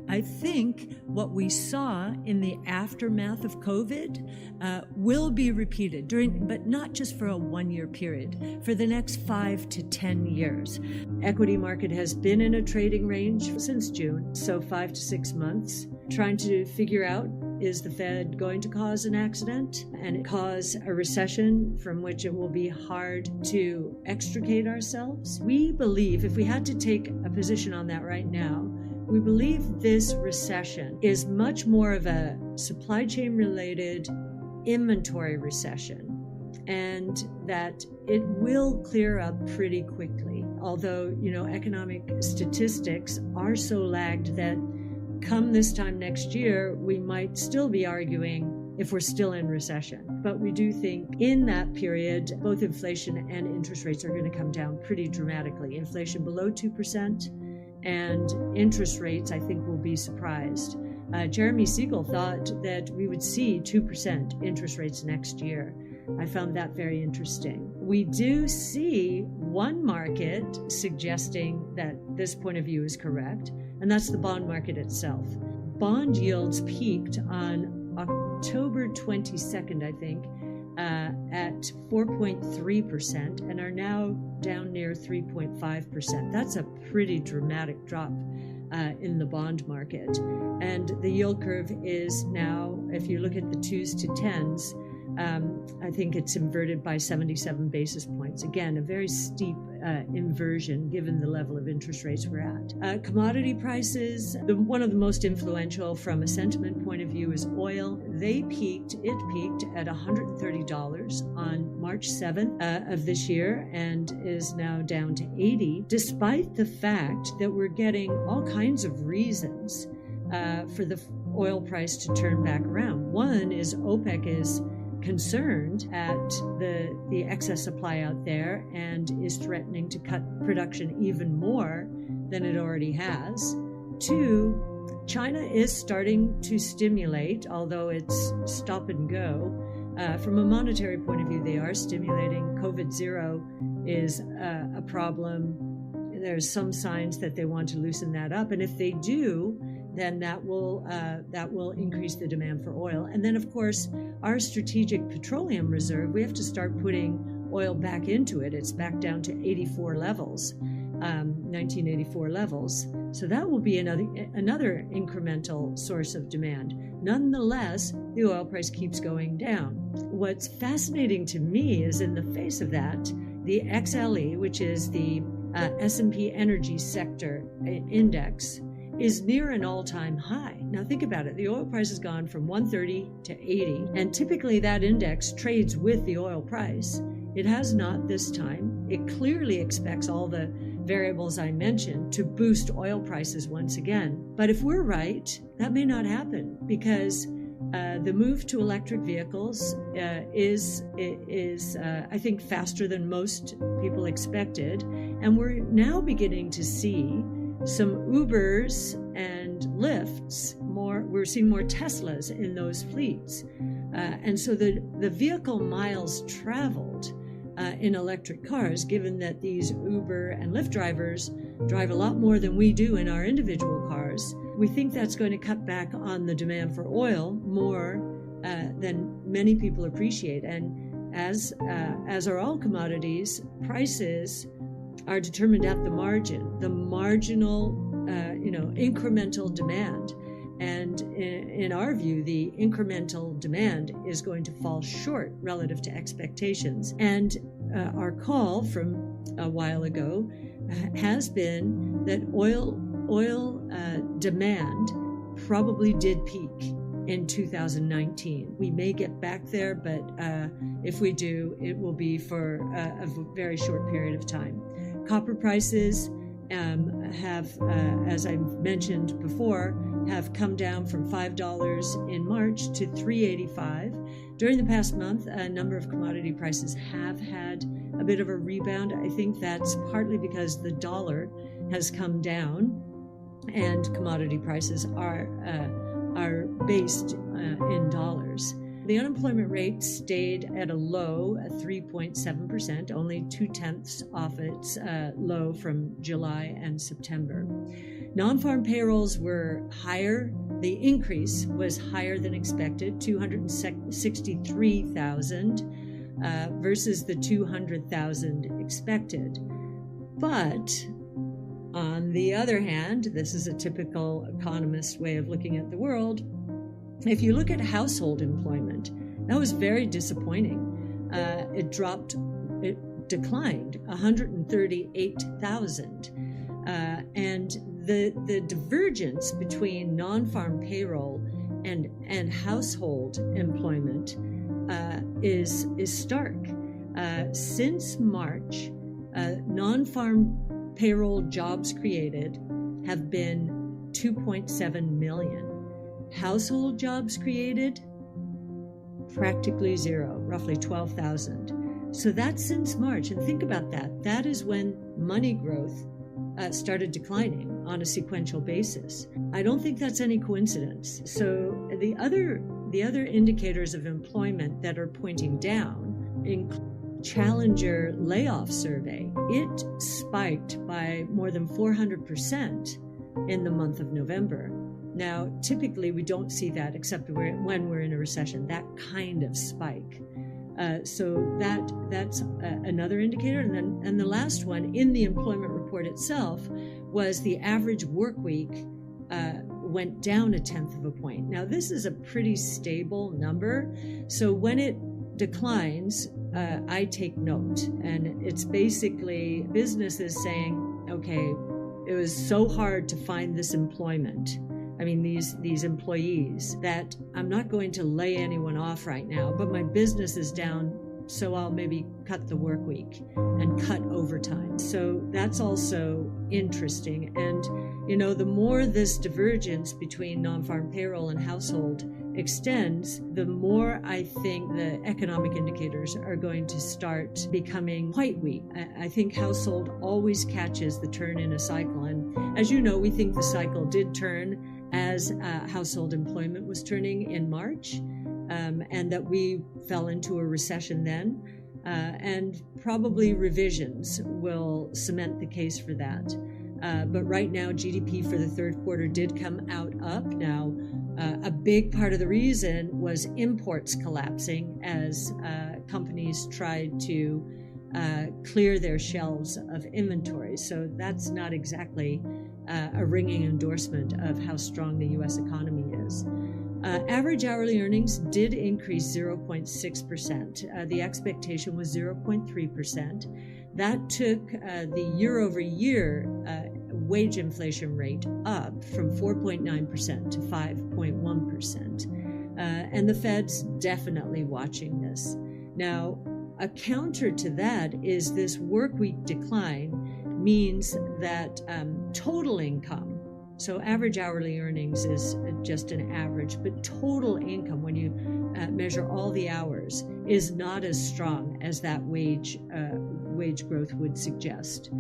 I think what we saw in the aftermath of COVID will be repeated but not just for a 1-year period, for the next 5 to 10 years. Equity market has been in a trading range since June, so 5 to 6 months, trying to figure out, is the Fed going to cause an accident and cause a recession from which it will be hard to extricate ourselves? We believe, if we had to take a position on that right now, we believe this recession is much more of a supply chain related inventory recession, and that it will clear up pretty quickly. Although, economic statistics are so lagged that come this time next year, we might still be arguing if we're still in recession. But we do think in that period, both inflation and interest rates are going to come down pretty dramatically. Inflation below 2%, and interest rates, I think, will be surprised. Jeremy Siegel thought that we would see 2% interest rates next year. I found that very interesting. We do see one market suggesting that this point of view is correct, and that's the bond market itself. Bond yields peaked on October 22nd, I think, at 4.3% and are now down near 3.5%. That's a pretty dramatic drop in the bond market. And the yield curve is now, if you look at the 2s to 10s, I think it's inverted by 77 basis points. Again, a very steep inversion given the level of interest rates we're at. Commodity prices, one of the most influential from a sentiment point of view is oil. It peaked at $130 on March 7th of this year and is now down to $80, despite the fact that we're getting all kinds of reasons for the oil price to turn back around. One is OPEC is concerned at the excess supply out there and is threatening to cut production even more than it already has. 2, China is starting to stimulate, although it's stop and go. From a monetary point of view, they are stimulating. COVID zero is a problem. There's some signs that they want to loosen that up, and if they do, then that will increase the demand for oil. And then, of course, our strategic petroleum reserve, we have to start putting oil back into it. It's back down to 84 levels, 1984 levels. So that will be another incremental source of demand. Nonetheless, the oil price keeps going down. What's fascinating to me is, in the face of that, the XLE, which is the S&P Energy Sector Index, is near an all-time high. Now think about it. The oil price has gone from 130 to 80, and typically that index trades with the oil price. It has not this time. It clearly expects all the variables I mentioned to boost oil prices once again. But if we're right, that may not happen, because the move to electric vehicles is I think, faster than most people expected, and we're now beginning to see some Ubers and Lyfts. We're seeing more Teslas in those fleets, and so the vehicle miles traveled in electric cars, given that these Uber and Lyft drivers drive a lot more than we do in our individual cars, we think that's going to cut back on the demand for oil more than many people appreciate. And as are all commodities, prices are determined at the margin, the marginal, incremental demand. And in our view, the incremental demand is going to fall short relative to expectations. And our call from a while ago has been that oil demand probably did peak in 2019. We may get back there, but if we do, it will be for a very short period of time. Copper prices have, as I mentioned before, have come down from $5 in March to $3.85. During the past month, a number of commodity prices have had a bit of a rebound. I think that's partly because the dollar has come down and commodity prices are based in dollars. The unemployment rate stayed at a low at 3.7%, only 0.2 off its low from July and September. Non-farm payrolls were higher. The increase was higher than expected, 263,000 versus the 200,000 expected. But on the other hand, this is a typical economist way of looking at the world. If you look at household employment, that was very disappointing. It declined 138,000. And the divergence between non-farm payroll and household employment is stark. Since March, non-farm payroll jobs created have been 2.7 million. Household jobs created, practically zero, roughly 12,000. So that's since March. And think about that. That is when money growth started declining on a sequential basis. I don't think that's any coincidence. So the other indicators of employment that are pointing down include Challenger layoff survey. It spiked by more than 400% in the month of November. Now, typically we don't see that except when we're in a recession, that kind of spike. So that's another indicator. And the last one in the employment report itself was the average work week went down 1/10 of a point. Now, this is a pretty stable number. So when it declines, I take note. And it's basically businesses saying, okay, it was so hard to find this employment. I mean, these employees, that I'm not going to lay anyone off right now, but my business is down, so I'll maybe cut the work week and cut overtime. So that's also interesting. And, the more this divergence between non-farm payroll and household extends, the more I think the economic indicators are going to start becoming quite weak. I think household always catches the turn in a cycle. And as you know, we think the cycle did turn as household employment was turning in March, and that we fell into a recession then. And probably revisions will cement the case for that. But right now, GDP for the third quarter did come out up. Now, a big part of the reason was imports collapsing as companies tried to clear their shelves of inventory. So that's not exactly a ringing endorsement of how strong the U.S. economy is. Average hourly earnings did increase 0.6%. The expectation was 0.3%. That took the year-over-year wage inflation rate up from 4.9% to 5.1%. And the Fed's definitely watching this. Now, a counter to that is this work week decline means that total income, so average hourly earnings is just an average, but total income, when you measure all the hours, is not as strong as that wage growth would suggest.